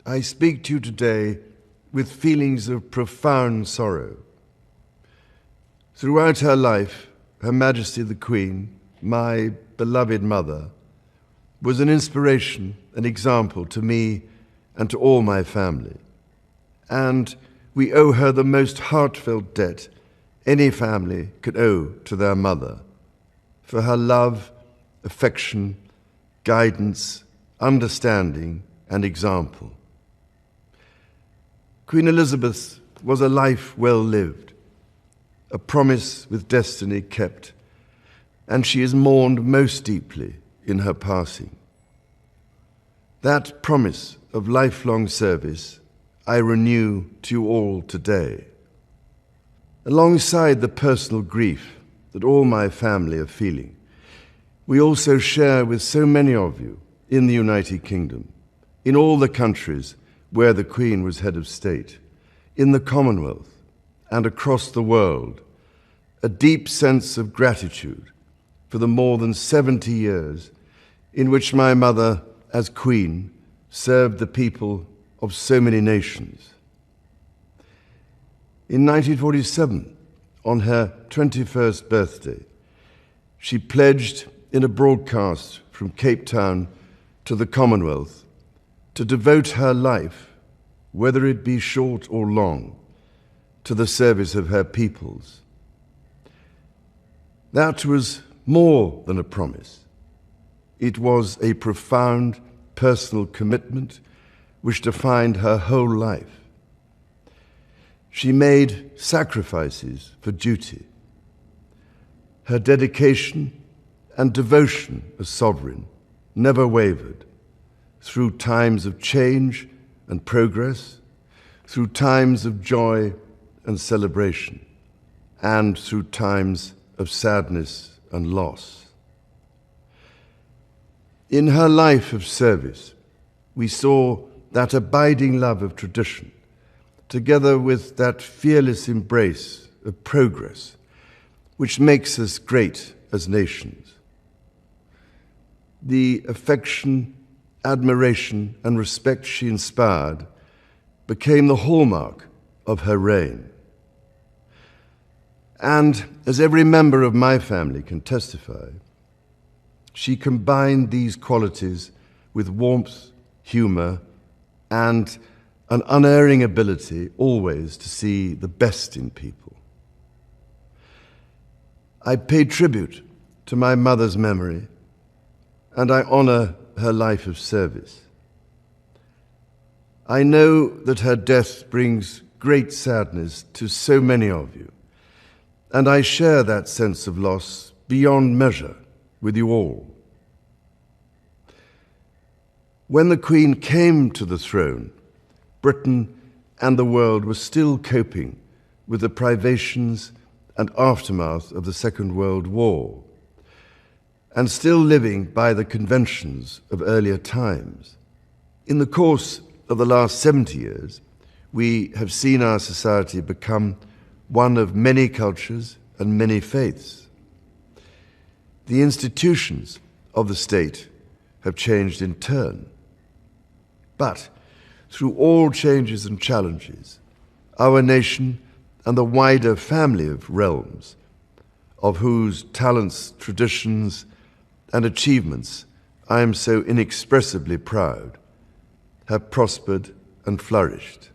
I speak to you today with feelings of profound sorrow. Throughout her life, Her Majesty the Queen, my beloved mother, was an inspiration, an example to me and to all my family. And we owe her the most heartfelt debt any family could owe to their mother, for her love, affection, guidance, understanding, and example. Queen Elizabeth was a life well lived, a promise with destiny kept, and she is mourned most deeply in her passing. That promise of lifelong service I renew to you all today. Alongside the personal grief that all my family are feeling, we also share with so many of you in the United Kingdom, in all the countries where the Queen was head of state, in the Commonwealth and across the world, a deep sense of gratitude for the more than 70 years in which my mother, as Queen, served the people of so many nations. In 1947, on her 21st birthday, she pledged in a broadcast from Cape Town to the Commonwealth to devote her life, whether it be short or long, to the service of her peoples. That was more than a promise. It was a profound personal commitment which defined her whole life. She made sacrifices for duty. Her dedication and devotion as sovereign never wavered through times of change and progress, through times of joy and celebration, and through times of sadness and loss. In her life of service, we saw that abiding love of tradition, together with that fearless embrace of progress, which makes us great as nations. The affection, admiration, and respect she inspired became the hallmark of her reign. And as every member of my family can testify, she combined these qualities with warmth, humor, and an unerring ability always to see the best in people. I pay tribute to my mother's memory, and I honor her life of service. I know that her death brings great sadness to so many of you, and I share that sense of loss beyond measure with you all. When the Queen came to the throne, Britain and the world were still coping with the privations and aftermath of the Second World War, and still living by the conventions of earlier times. In the course of the last 70 years, we have seen our society become one of many cultures and many faiths. The institutions of the state have changed in turn. But through all changes and challenges, our nation and the wider family of realms, of whose talents, traditions, and achievements I am so inexpressibly proud, have prospered and flourished.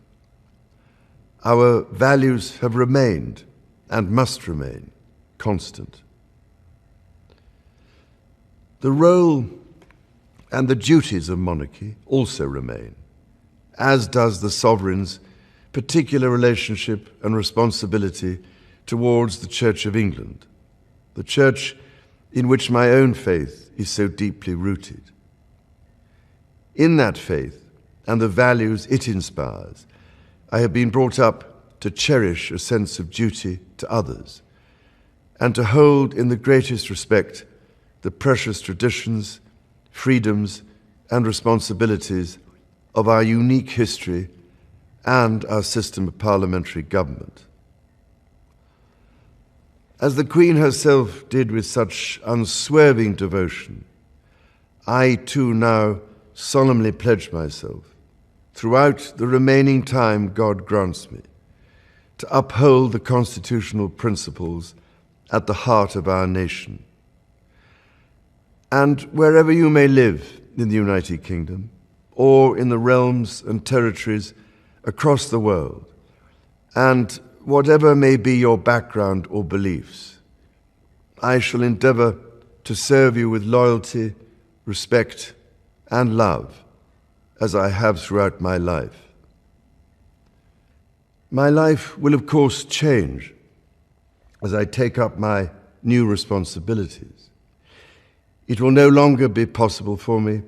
Our values have remained and must remain constant. The role and the duties of monarchy also remain, as does the sovereign's particular relationship and responsibility towards the Church of England, the church in which my own faith is so deeply rooted. In that faith and the values it inspires, I have been brought up to cherish a sense of duty to others and to hold in the greatest respect the precious traditions, freedoms, and responsibilities of our unique history and our system of parliamentary government. As the Queen herself did with such unswerving devotion, I too now solemnly pledge myself throughout the remaining time God grants me, to uphold the constitutional principles at the heart of our nation. And wherever you may live in the United Kingdom, or in the realms and territories across the world, and whatever may be your background or beliefs, I shall endeavor to serve you with loyalty, respect, and love, as I have throughout my life. My life will, of course, change as I take up my new responsibilities. It will no longer be possible for me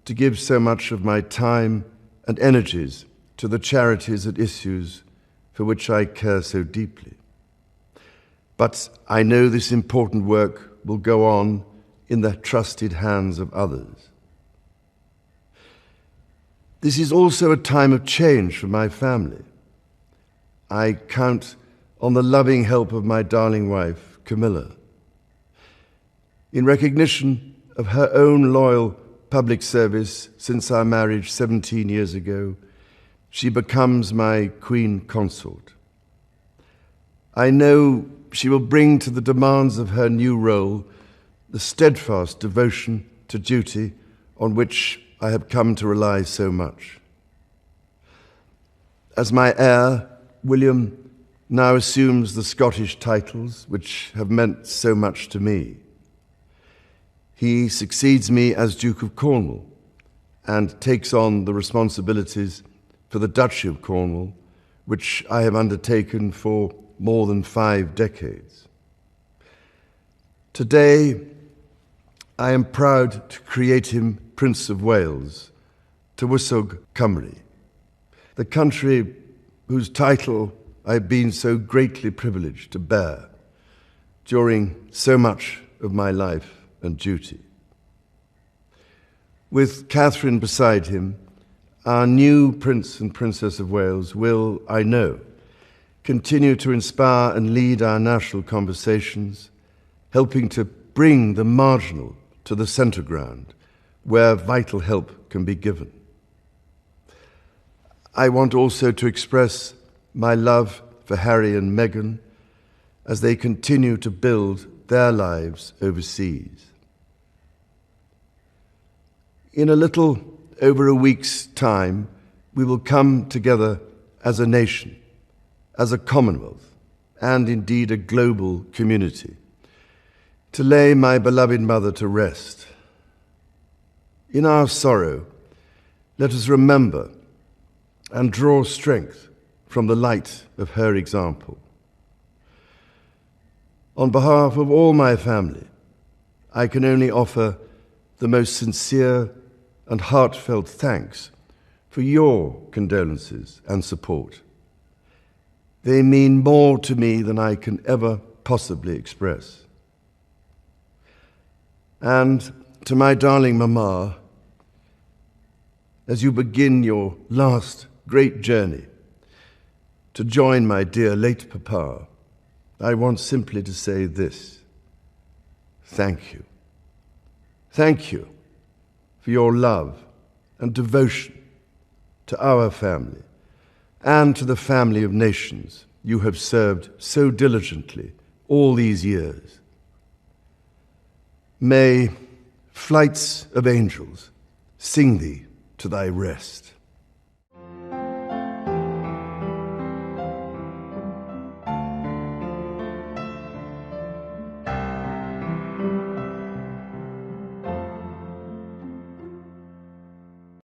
to give so much of my time and energies to the charities and issues for which I care so deeply. But I know this important work will go on in the trusted hands of others. This is also a time of change for my family. I count on the loving help of my darling wife, Camilla. In recognition of her own loyal public service since our marriage 17 years ago, she becomes my Queen Consort. I know she will bring to the demands of her new role the steadfast devotion to duty on which I have come to rely so much. As my heir, William now assumes the Scottish titles which have meant so much to me. He succeeds me as Duke of Cornwall and takes on the responsibilities for the Duchy of Cornwall, which I have undertaken for more than 5 decades. Today, I am proud to create him Prince of Wales, Tywysog Cymru, the country whose title I've been so greatly privileged to bear during so much of my life and duty. With Catherine beside him, our new Prince and Princess of Wales will, I know, continue to inspire and lead our national conversations, helping to bring the marginal to the centre ground, where vital help can be given. I want also to express my love for Harry and Meghan as they continue to build their lives overseas. In a little over a week's time, we will come together as a nation, as a Commonwealth, and indeed a global community, to lay my beloved mother to rest. In our sorrow, let us remember and draw strength from the light of her example. On behalf of all my family, I can only offer the most sincere and heartfelt thanks for your condolences and support. They mean more to me than I can ever possibly express. And to my darling Mama, as you begin your last great journey to join my dear late Papa, I want simply to say this: thank you. Thank you for your love and devotion to our family and to the family of nations you have served so diligently all these years. May flights of angels sing thee to thy rest.